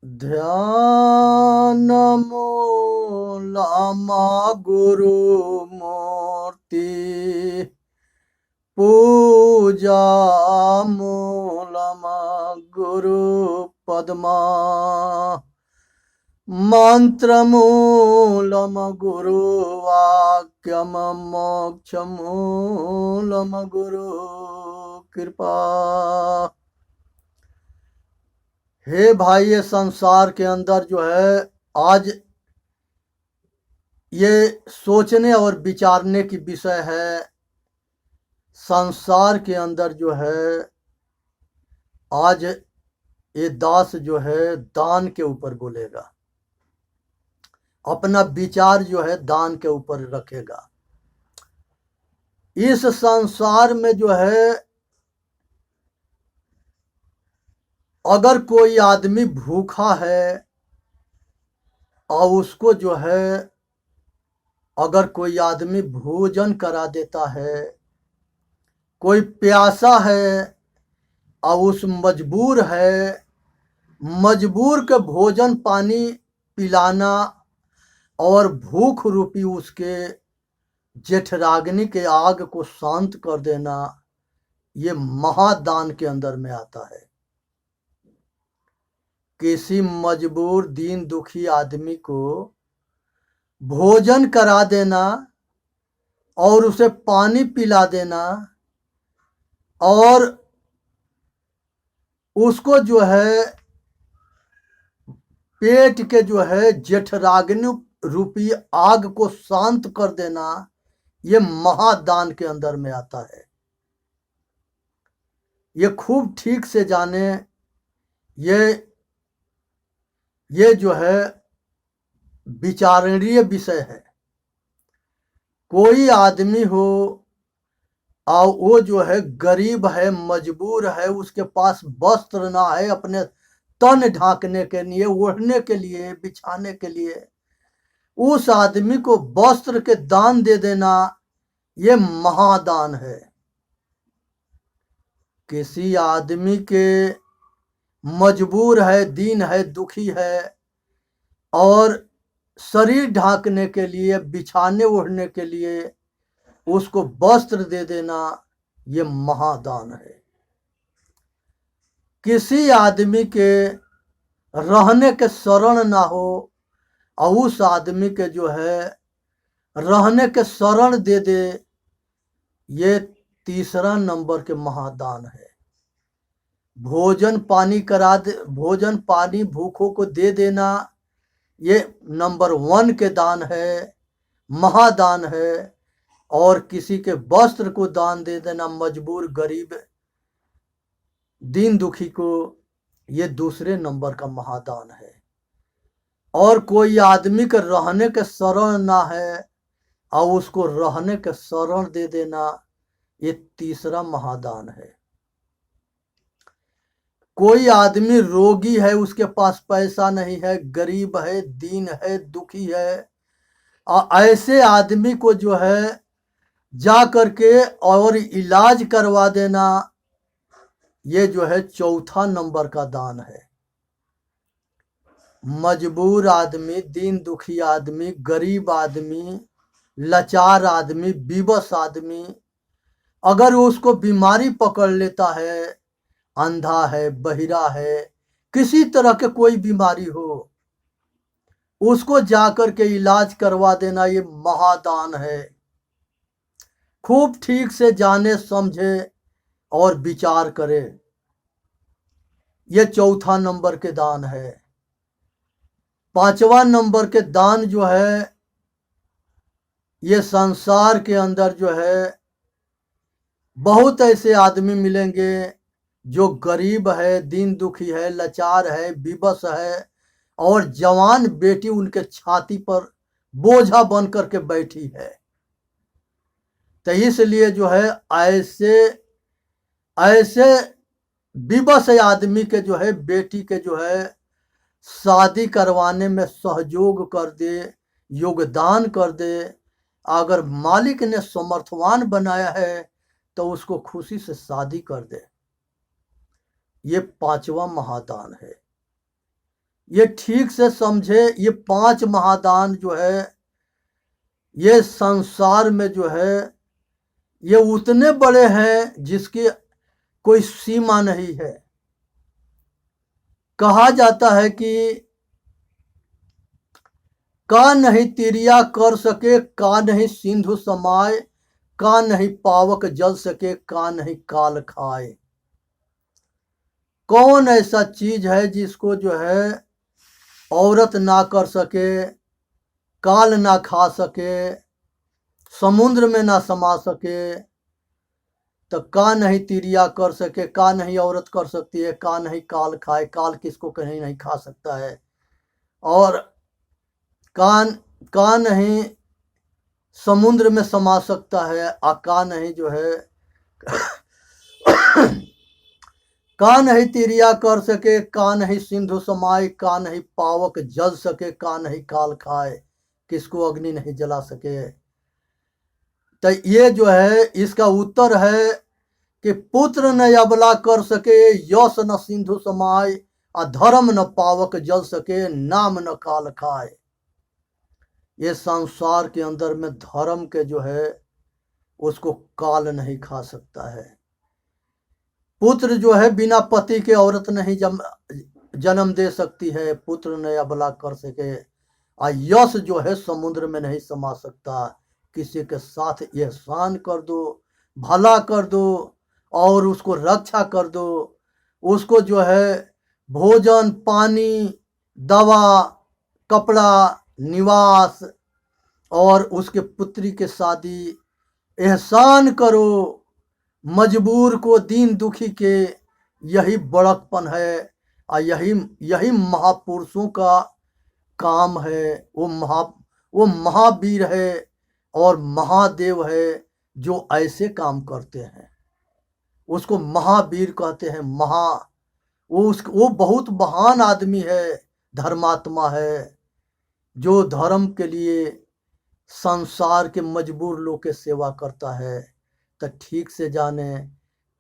ध्यान मूलमा गुरु मूर्ति पूजा मूलमा गुरु पद्मा मंत्र मूलम गुरु वाक्यम मोक्ष मूलम गुरु कृपा। हे भाई, ये संसार के अंदर जो है आज ये सोचने और विचारने की विषय है। संसार के अंदर जो है आज ये दास जो है दान के ऊपर बोलेगा, अपना विचार जो है दान के ऊपर रखेगा। इस संसार में जो है अगर कोई आदमी भूखा है और उसको जो है अगर कोई आदमी भोजन करा देता है, कोई प्यासा है और उस मजबूर है, मजबूर के भोजन पानी पिलाना और भूख रूपी उसके जेठराग्नि के आग को शांत कर देना, ये महादान के अंदर में आता है। किसी मजबूर दीन दुखी आदमी को भोजन करा देना और उसे पानी पिला देना और उसको जो है पेट के जो है जेठराग्नि रूपी आग को शांत कर देना, ये महादान के अंदर में आता है। ये खूब ठीक से जाने, ये जो है विचारणीय विषय है। कोई आदमी हो और वो जो है गरीब है, मजबूर है, उसके पास वस्त्र ना है अपने तन ढांकने के लिए, ओढ़ने के लिए, बिछाने के लिए, उस आदमी को वस्त्र के दान दे देना, ये महादान है। किसी आदमी के मजबूर है, दीन है, दुखी है और शरीर ढांकने के लिए, बिछाने ओढ़ने के लिए उसको वस्त्र दे देना, ये महादान है। किसी आदमी के रहने के शरण ना हो और उस आदमी के जो है रहने के शरण दे दे, ये तीसरा नंबर के महादान है। भोजन पानी करा दे, भोजन पानी भूखों को दे देना, ये नंबर 1 के दान है, महादान है। और किसी के वस्त्र को दान दे देना, मजबूर गरीब दीन दुखी को, ये दूसरे नंबर का महादान है। और कोई आदमी के रहने के शरण ना है और उसको रहने के शरण दे देना, ये तीसरा महादान है। कोई आदमी रोगी है, उसके पास पैसा नहीं है, गरीब है, दीन है, दुखी है, और ऐसे आदमी को जो है जा करके और इलाज करवा देना, ये जो है चौथा नंबर का दान है। मजबूर आदमी, दीन दुखी आदमी, गरीब आदमी, लाचार आदमी, विवश आदमी, अगर उसको बीमारी पकड़ लेता है, अंधा है, बहिरा है, किसी तरह के कोई बीमारी हो, उसको जाकर के इलाज करवा देना, ये महादान है। खूब ठीक से जाने समझे और विचार करे, ये चौथा नंबर के दान है। पांचवा नंबर के दान जो है, ये संसार के अंदर जो है बहुत ऐसे आदमी मिलेंगे जो गरीब है, दीन दुखी है, लाचार है, विवश है और जवान बेटी उनके छाती पर बोझा बन करके बैठी है। तो इसलिए जो है ऐसे विवश आदमी के जो है बेटी के जो है शादी करवाने में सहयोग कर दे, योगदान कर दे। अगर मालिक ने समर्थवान बनाया है तो उसको खुशी से शादी कर दे, ये पांचवा महादान है। ये ठीक से समझे, ये 5 महादान जो है ये संसार में जो है ये उतने बड़े हैं जिसकी कोई सीमा नहीं है। कहा जाता है कि का नहीं तिरिया कर सके, का नहीं सिंधु समाए, का नहीं पावक जल सके, का नहीं काल खाए। कौन ऐसा चीज है जिसको जो है औरत ना कर सके, काल ना खा सके, समुद्र में ना समा सके। तो का नहीं तिरिया कर सके, का नहीं औरत कर सकती है, का नहीं काल खाए, काल किसको कहीं नहीं खा सकता है। और का नहीं समुद्र में समा सकता है, का नहीं जो है का नहीं तिरिया कर सके, का नहीं सिंधु समाए, का नहीं पावक जल सके, का नहीं काल खाए, किसको अग्नि नहीं जला सके। तो ये जो है इसका उत्तर है कि पुत्र न अबला कर सके, यश न सिंधु समाए, अधर्म न पावक जल सके, नाम न काल खाए। ये संसार के अंदर में धर्म के जो है उसको काल नहीं खा सकता है। पुत्र जो है बिना पति के औरत नहीं जन्म दे सकती है, पुत्र न अबला कर सके। यश जो है समुद्र में नहीं समा सकता। किसी के साथ एहसान कर दो, भला कर दो और उसको रक्षा कर दो, उसको जो है भोजन पानी दवा कपड़ा निवास और उसके पुत्री के शादी एहसान करो, मजबूर को दीन दुखी के, यही बड़कपन है और यही महापुरुषों का काम है। वो महावीर है और महादेव है जो ऐसे काम करते हैं, उसको महावीर कहते हैं। वो बहुत महान आदमी है, धर्मात्मा है, जो धर्म के लिए संसार के मजबूर लोग के सेवा करता है। तो ठीक से जाने,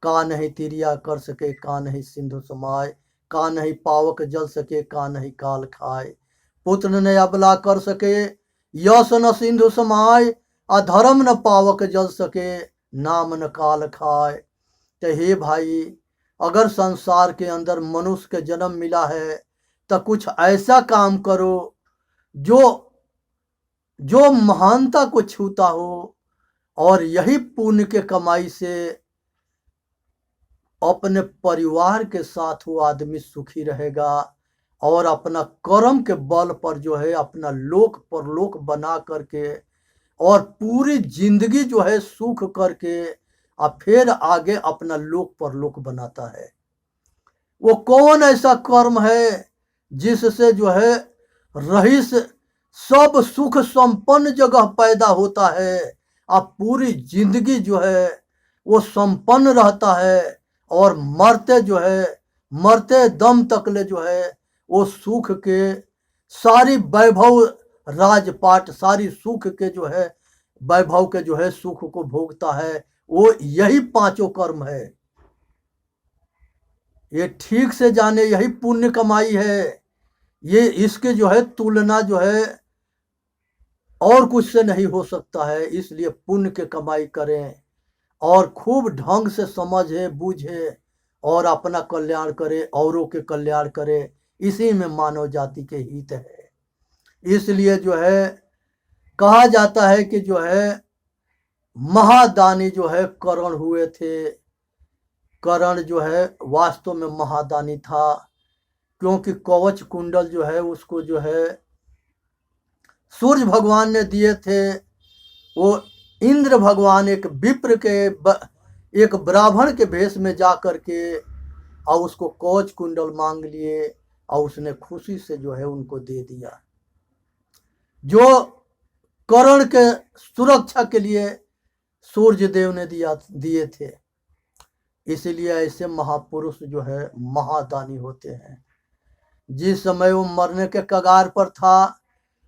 का नहीं तिरिया कर सके, का नहीं सिंधु समाए, का नहीं पावक जल सके, का नहीं काल खाए। पुत्र न अबला कर सके, यश न सिंधु समाए, अधर्म न पावक जल सके, नाम न काल खाए। तो हे भाई, अगर संसार के अंदर मनुष्य के जन्म मिला है तो कुछ ऐसा काम करो जो महानता को छूता हो, और यही पुण्य के कमाई से अपने परिवार के साथ वो आदमी सुखी रहेगा और अपना कर्म के बल पर जो है अपना लोक परलोक बना करके और पूरी जिंदगी जो है सुख करके और फिर आगे अपना लोक परलोक बनाता है। वो कौन ऐसा कर्म है जिससे जो है रईस सब सुख संपन्न जगह पैदा होता है और पूरी जिंदगी जो है वो संपन्न रहता है और मरते दम तकले जो है वो सुख के सारी वैभव राजपाट सारी सुख के जो है वैभव के जो है सुख को भोगता है। वो यही पांचों कर्म है। ये ठीक से जाने, यही पुण्य कमाई है। ये इसके जो है तुलना जो है और कुछ से नहीं हो सकता है। इसलिए पुण्य के कमाई करें और खूब ढंग से समझे बूझे और अपना कल्याण करे, औरों के कल्याण करे। इसी में मानव जाति के हित है। इसलिए जो है कहा जाता है कि जो है महादानी जो है कर्ण हुए थे। कर्ण जो है वास्तव में महादानी था, क्योंकि कवच कुंडल जो है उसको जो है सूर्य भगवान ने दिए थे। वो इंद्र भगवान एक विप्र के एक ब्राह्मण के भेष में जा करके और उसको कवच कुंडल मांग लिए और उसने खुशी से जो है उनको दे दिया, जो कर्ण के सुरक्षा के लिए सूर्य देव ने दिए थे। इसलिए ऐसे महापुरुष जो है महादानी होते हैं। जिस समय वो मरने के कगार पर था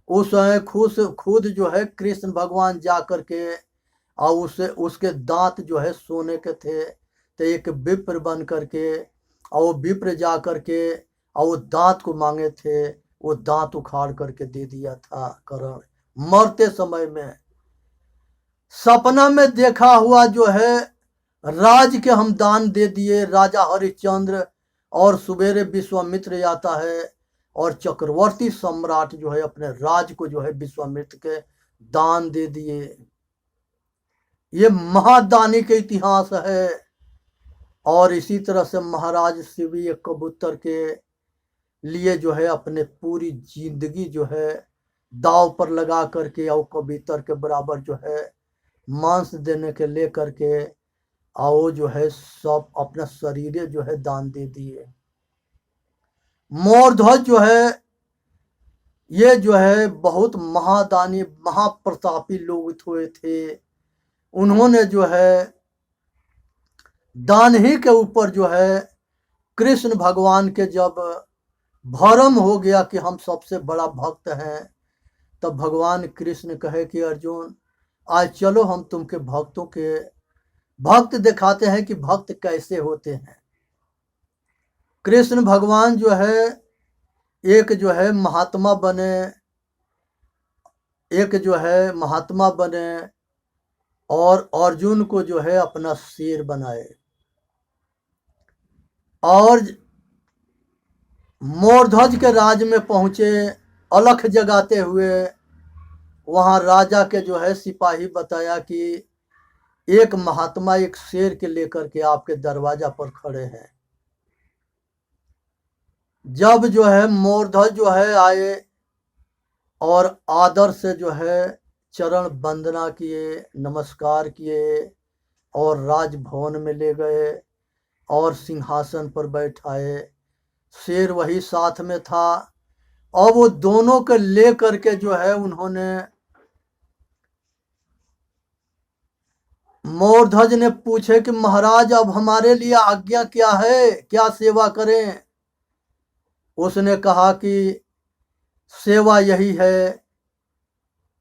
उस समय खुद जो है कृष्ण भगवान जा करके और उसके दांत जो है सोने के थे, तो एक विप्र बन करके और विप्र जा करके और वो दांत को मांगे थे, वो दांत उखाड़ करके दे दिया था कर्ण मरते समय में। सपना में देखा हुआ जो है राज के हम दान दे दिए राजा हरिश्चंद्र, और सवेरे विश्वामित्र आता है और चक्रवर्ती सम्राट जो है अपने राज को जो है विश्वामित्र के दान दे दिए। ये महादानी के इतिहास है। और इसी तरह से महाराज शिव एक कबूतर के लिए जो है अपने पूरी जिंदगी जो है दाव पर लगा करके और कबूतर के बराबर जो है मांस देने के ले करके आओ जो है सब अपना शरीर जो है दान दे दिए। मोरध्वज जो है ये जो है बहुत महादानी महाप्रतापी लोग हुए थे। उन्होंने जो है दान ही के ऊपर जो है कृष्ण भगवान के जब भरम हो गया कि हम सबसे बड़ा भक्त हैं, तब भगवान कृष्ण कहे कि अर्जुन आज चलो हम तुमके भक्तों के भक्त दिखाते हैं कि भक्त कैसे होते हैं। कृष्ण भगवान जो है एक जो है महात्मा बने, एक जो है महात्मा बने और अर्जुन को जो है अपना शेर बनाए। और मोरध्वज के राज में पहुंचे अलख जगाते हुए। वहां राजा के जो है सिपाही बताया कि एक महात्मा एक शेर के लेकर के आपके दरवाजा पर खड़े हैं। जब जो है मोरध्वज जो है आए और आदर से जो है चरण वंदना किए, नमस्कार किए और राजभवन में ले गए और सिंहासन पर बैठाए। शेर वही साथ में था और वो दोनों को ले करके जो है उन्होंने मोरध्वज ने पूछे कि महाराज अब हमारे लिए आज्ञा क्या है, क्या सेवा करें। उसने कहा कि सेवा यही है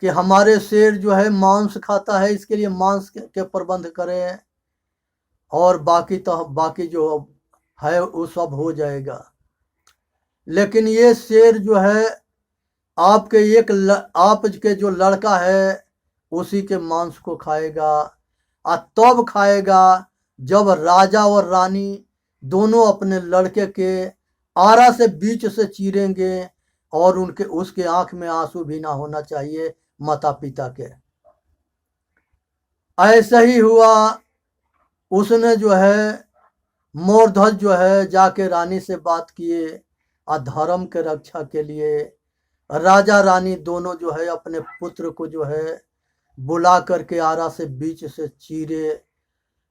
कि हमारे शेर जो है मांस खाता है, इसके लिए मांस के प्रबंध करें और बाकी जो है वो सब हो जाएगा। लेकिन ये शेर जो है आपके जो लड़का है उसी के मांस को खाएगा, और तब खाएगा जब राजा और रानी दोनों अपने लड़के के आरा से बीच से चीरेंगे और उसके आंख में आंसू भी ना होना चाहिए माता पिता के। ऐसा ही हुआ। उसने जो है मोरध्वज जो है जाके रानी से बात किए और धर्म के रक्षा के लिए राजा रानी दोनों जो है अपने पुत्र को जो है बुला करके आरा से बीच से चीरे,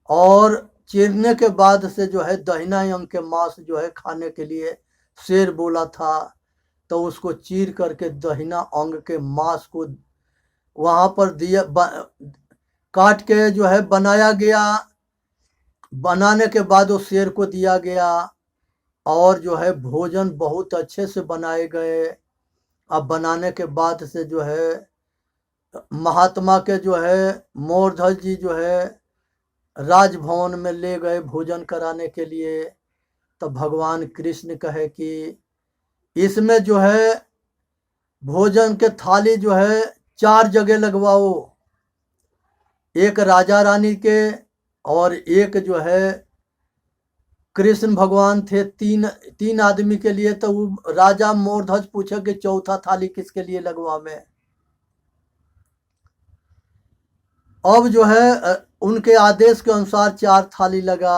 और चीरने के बाद से जो है दहिना अंग के मांस जो है खाने के लिए शेर बोला था, तो उसको चीर करके दहिना अंग के मांस को वहां पर दिया काट के जो है बनाया गया। बनाने के बाद वो शेर को दिया गया और जो है भोजन बहुत अच्छे से बनाए गए। अब बनाने के बाद से जो है महात्मा के जो है मोरध्वज जी जो है राजभवन में ले गए भोजन कराने के लिए। तो भगवान कृष्ण कहे कि इसमें जो है भोजन के थाली जो है 4 जगह लगवाओ, एक राजा रानी के और एक जो है कृष्ण भगवान थे, तीन आदमी के लिए। तो वो राजा मोरध्वज पूछे कि चौथा थाली किसके लिए लगवावे। अब जो है उनके आदेश के अनुसार 4 थाली लगा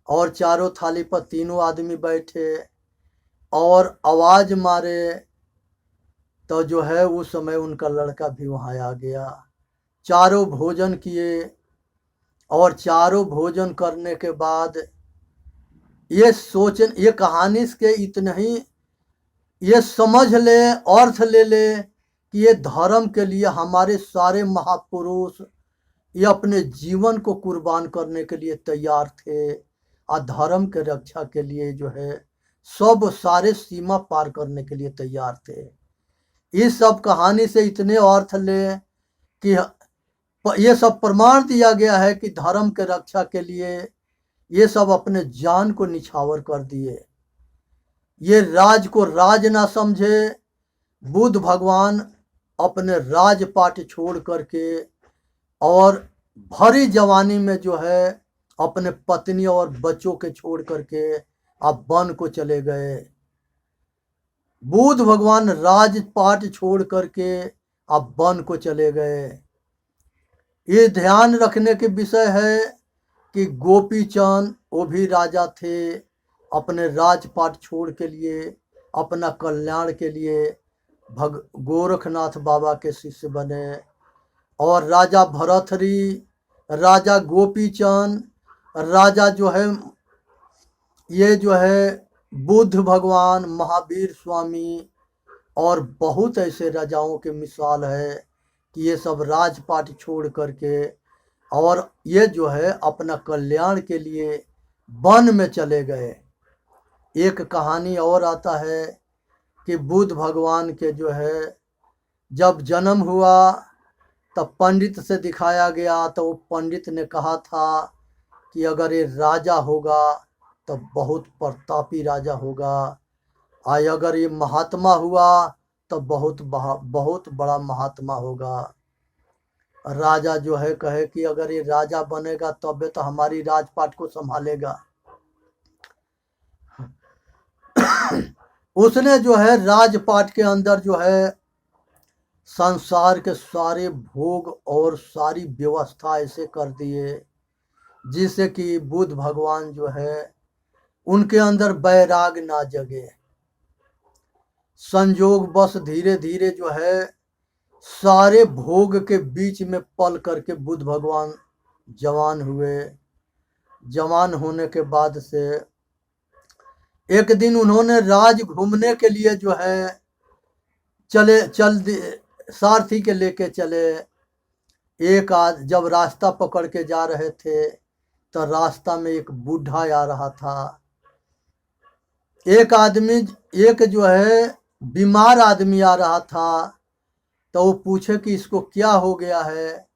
और चारों थाली पर तीनों आदमी बैठे और आवाज मारे। तो जो है उस समय उनका लड़का भी वहां आ गया। चारों भोजन किए और चारों भोजन करने के बाद ये कहानी के इतने ही ये समझ ले, अर्थ ले ले कि ये धर्म के लिए हमारे सारे महापुरुष ये अपने जीवन को कुर्बान करने के लिए तैयार थे और धर्म के रक्षा के लिए जो है सब सारे सीमा पार करने के लिए तैयार थे। इस सब कहानी से इतने अर्थ ले कि ये सब प्रमाण दिया गया है कि धर्म के रक्षा के लिए ये सब अपने जान को निछावर कर दिए। ये राज को राज ना समझे। बुद्ध भगवान अपने राजपाट छोड़ करके और भरी जवानी में जो है अपने पत्नी और बच्चों के छोड़ करके अब वन को चले गए। बुद्ध भगवान राजपाट छोड़ करके अब वन को चले गए। ये ध्यान रखने के विषय है कि गोपी चंद वो भी राजा थे, अपने राजपाट छोड़ के लिए अपना कल्याण के लिए गोरखनाथ बाबा के शिष्य बने। और राजा भरथरी, राजा गोपी चंद, राजा जो है ये जो है बुद्ध भगवान, महावीर स्वामी और बहुत ऐसे राजाओं के मिसाल है कि ये सब राजपाट छोड़ करके और ये जो है अपना कल्याण के लिए वन में चले गए। एक कहानी और आता है कि बुद्ध भगवान के जो है जब जन्म हुआ तब पंडित से दिखाया गया, तो वो पंडित ने कहा था कि अगर ये राजा होगा तो बहुत प्रतापी राजा होगा, और अगर ये महात्मा हुआ तो बहुत बड़ा महात्मा होगा। राजा जो है कहे कि अगर ये राजा बनेगा तब तो हमारी राजपाट को संभालेगा। उसने जो है राजपाट के अंदर जो है संसार के सारे भोग और सारी व्यवस्था ऐसे कर दिए जिससे कि बुद्ध भगवान जो है उनके अंदर वैराग ना जगे। संयोग बस धीरे धीरे जो है सारे भोग के बीच में पल करके बुद्ध भगवान जवान हुए। जवान होने के बाद से एक दिन उन्होंने राज घूमने के लिए जो है सारथी के लेके चले। जब रास्ता पकड़ के जा रहे थे तो रास्ता में एक बूढ़ा आ रहा था। एक जो है बीमार आदमी आ रहा था, तो वो पूछे कि इसको क्या हो गया है।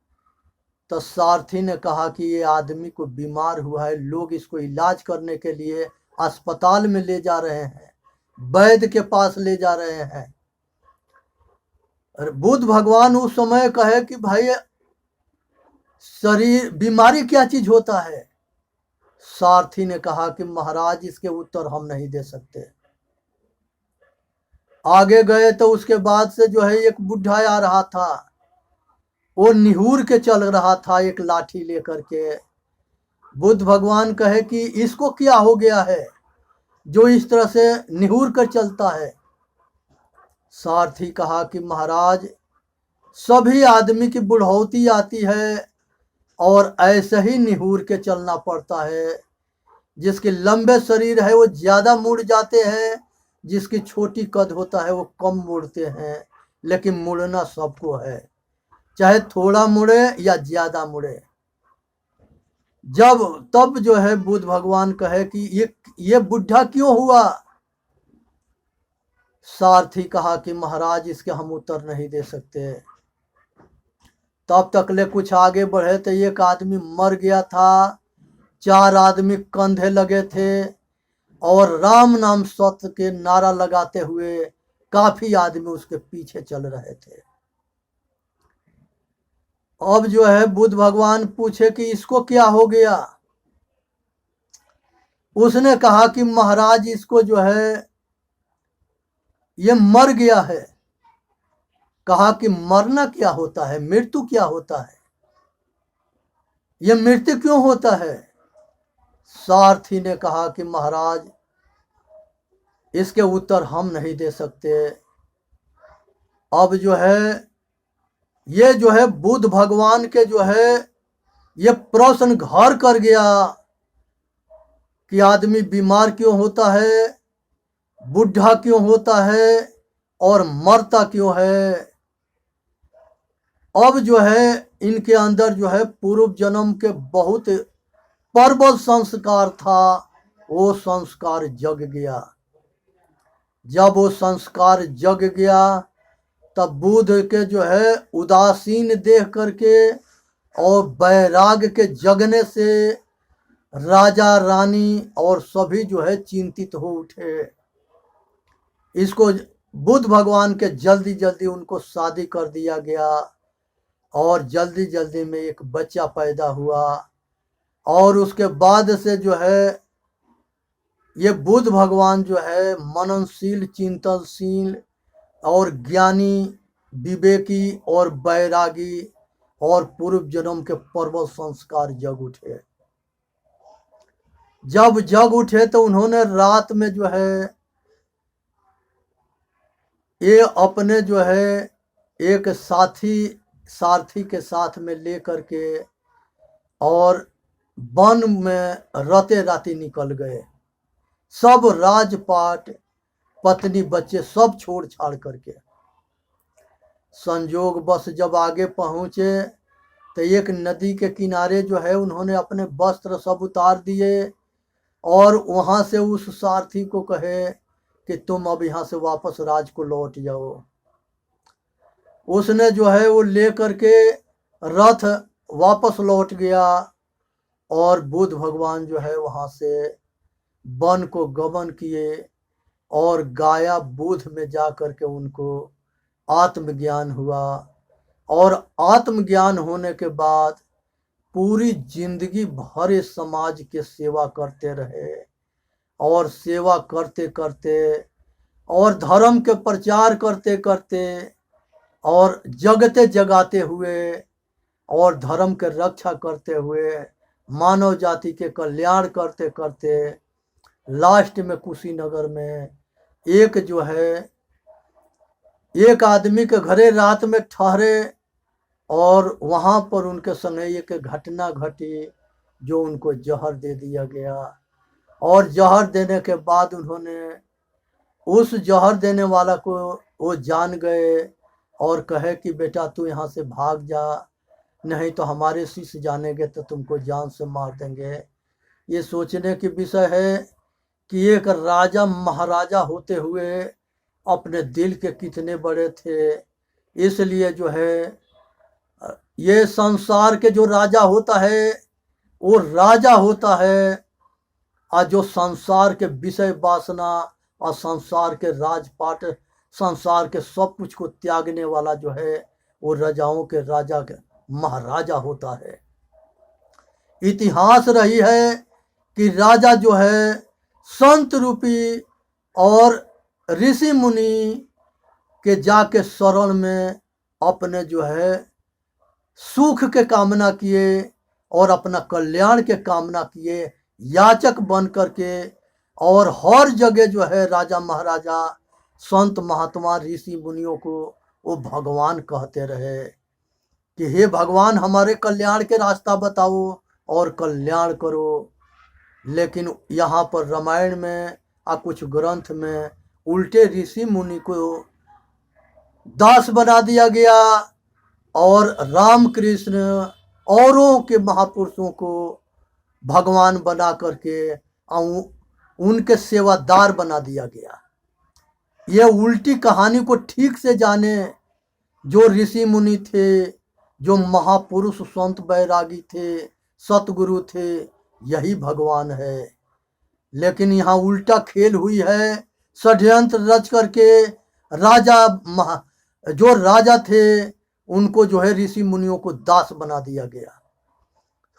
तो सारथी ने कहा कि ये आदमी को बीमार हुआ है, लोग इसको इलाज करने के लिए अस्पताल में ले जा रहे हैं, वैद्य के पास ले जा रहे हैं। बुद्ध भगवान उस समय कहे कि भाई शरीर बीमारी क्या चीज होता है। सारथी ने कहा कि महाराज इसके उत्तर हम नहीं दे सकते। आगे गए तो उसके बाद से जो है एक बुढ़ा आ रहा था, वो निहुर के चल रहा था एक लाठी लेकर के। बुद्ध भगवान कहे कि इसको क्या हो गया है जो इस तरह से निहुर कर चलता है। सारथी कहा कि महाराज सभी आदमी की बुढ़ौती आती है और ऐसे ही निहुर के चलना पड़ता है। जिसके लंबे शरीर है वो ज्यादा मुड़ जाते हैं, जिसकी छोटी कद होता है वो कम मुड़ते हैं, लेकिन मुड़ना सबको है, चाहे थोड़ा मुड़े या ज्यादा मुड़े। तब जो है बुद्ध भगवान कहे कि ये बुढ़ा क्यों हुआ। सारथी कहा कि महाराज इसके हम उत्तर नहीं दे सकते। तब तक ले कुछ आगे बढ़े तो एक आदमी मर गया था, 4 आदमी कंधे लगे थे और राम नाम सत्य के नारा लगाते हुए काफी आदमी उसके पीछे चल रहे थे। अब जो है बुद्ध भगवान पूछे कि इसको क्या हो गया। उसने कहा कि महाराज इसको जो है ये मर गया है। कहा कि मरना क्या होता है, मृत्यु क्या होता है, ये मृत्यु क्यों होता है। सारथी ने कहा कि महाराज इसके उत्तर हम नहीं दे सकते। अब जो है ये जो है बुद्ध भगवान के जो है ये प्रश्न घर कर गया कि आदमी बीमार क्यों होता है, बुढ़ा क्यों होता है और मरता क्यों है। अब जो है इनके अंदर जो है पूर्व जन्म के बहुत प्रबल संस्कार था, वो संस्कार जग गया। जब वो संस्कार जग गया तब बुद्ध के जो है उदासीन देख करके और वैराग के जगने से राजा रानी और सभी जो है चिंतित हो उठे। इसको बुद्ध भगवान के जल्दी जल्दी उनको शादी कर दिया गया और जल्दी जल्दी में एक बच्चा पैदा हुआ। और उसके बाद से जो है ये बुद्ध भगवान जो है मननशील, चिंतनशील और ज्ञानी, विवेकी और बैरागी और पूर्व जन्म के पर्वत संस्कार जग उठे। जब जग उठे तो उन्होंने रात में जो है ये अपने जो है एक सारथी के साथ में लेकर के और वन में राते राती निकल गए। सब राजपाट, पत्नी, बच्चे सब छोड़ छाड़ करके। संजोग बस जब आगे पहुंचे तो एक नदी के किनारे जो है उन्होंने अपने वस्त्र सब उतार दिए और वहां से उस सारथी को कहे कि तुम अब यहाँ से वापस राज को लौट जाओ। उसने जो है वो ले करके रथ वापस लौट गया और बुद्ध भगवान जो है वहां से वन को गमन किए और गाया बुद्ध में जा करके उनको आत्मज्ञान हुआ। और आत्मज्ञान होने के बाद पूरी जिंदगी भर इस समाज के सेवा करते रहे और सेवा करते करते और धर्म के प्रचार करते करते और जगते जगाते हुए और धर्म के रक्षा करते हुए मानव जाति के कल्याण करते करते लास्ट में कुशीनगर में एक जो है एक आदमी के घरे रात में ठहरे और वहां पर उनके संगे एक घटना घटी जो उनको जहर दे दिया गया। और जहर देने के बाद उन्होंने उस जहर देने वाला को वो जान गए और कहे कि बेटा तू यहाँ से भाग जा, नहीं तो हमारे शिष्य जानेंगे तो तुमको जान से मार देंगे। ये सोचने की विषय है कि एक राजा महाराजा होते हुए अपने दिल के कितने बड़े थे। इसलिए जो है ये संसार के जो राजा होता है वो राजा होता है और जो संसार के विषय वासना और संसार के राजपाट, संसार के सब कुछ को त्यागने वाला जो है वो राजाओं के राजा के महाराजा होता है। इतिहास रही है कि राजा जो है संत रूपी और ऋषि मुनि के जाके शरण में अपने जो है सुख के कामना किए और अपना कल्याण के कामना किए, याचक बन करके। और हर जगह जो है राजा महाराजा, संत महात्मा, ऋषि मुनियों को वो भगवान कहते रहे कि हे भगवान हमारे कल्याण के रास्ता बताओ और कल्याण करो। लेकिन यहाँ पर रामायण में और कुछ ग्रंथ में उल्टे ऋषि मुनि को दास बना दिया गया और रामकृष्ण औरों के महापुरुषों को भगवान बना करके उनके सेवादार बना दिया गया। ये उल्टी कहानी को ठीक से जाने जो ऋषि मुनि थे, जो महापुरुष संत बैरागी थे, सतगुरु थे, यही भगवान है। लेकिन यहाँ उल्टा खेल हुई है। षड्यंत्र रच करके जो राजा थे उनको जो है ऋषि मुनियों को दास बना दिया गया।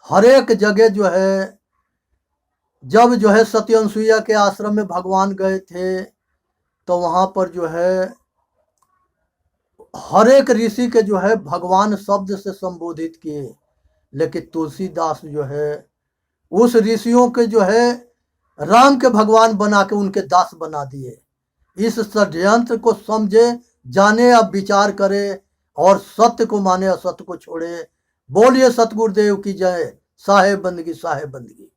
हर एक जगह जो है जब जो है सत्यअनसुईया के आश्रम में भगवान गए थे तो वहां पर जो है हर एक ऋषि के जो है भगवान शब्द से संबोधित किए। लेकिन तुलसीदास जो है उस ऋषियों के जो है राम के भगवान बना के उनके दास बना दिए। इस षड्यंत्र को समझे, जाने, अब विचार करे और सत्य को माने, असत्य को छोड़े। बोलिए सतगुरुदेव की जय। साहेब बंदगी, साहेब बंदगी।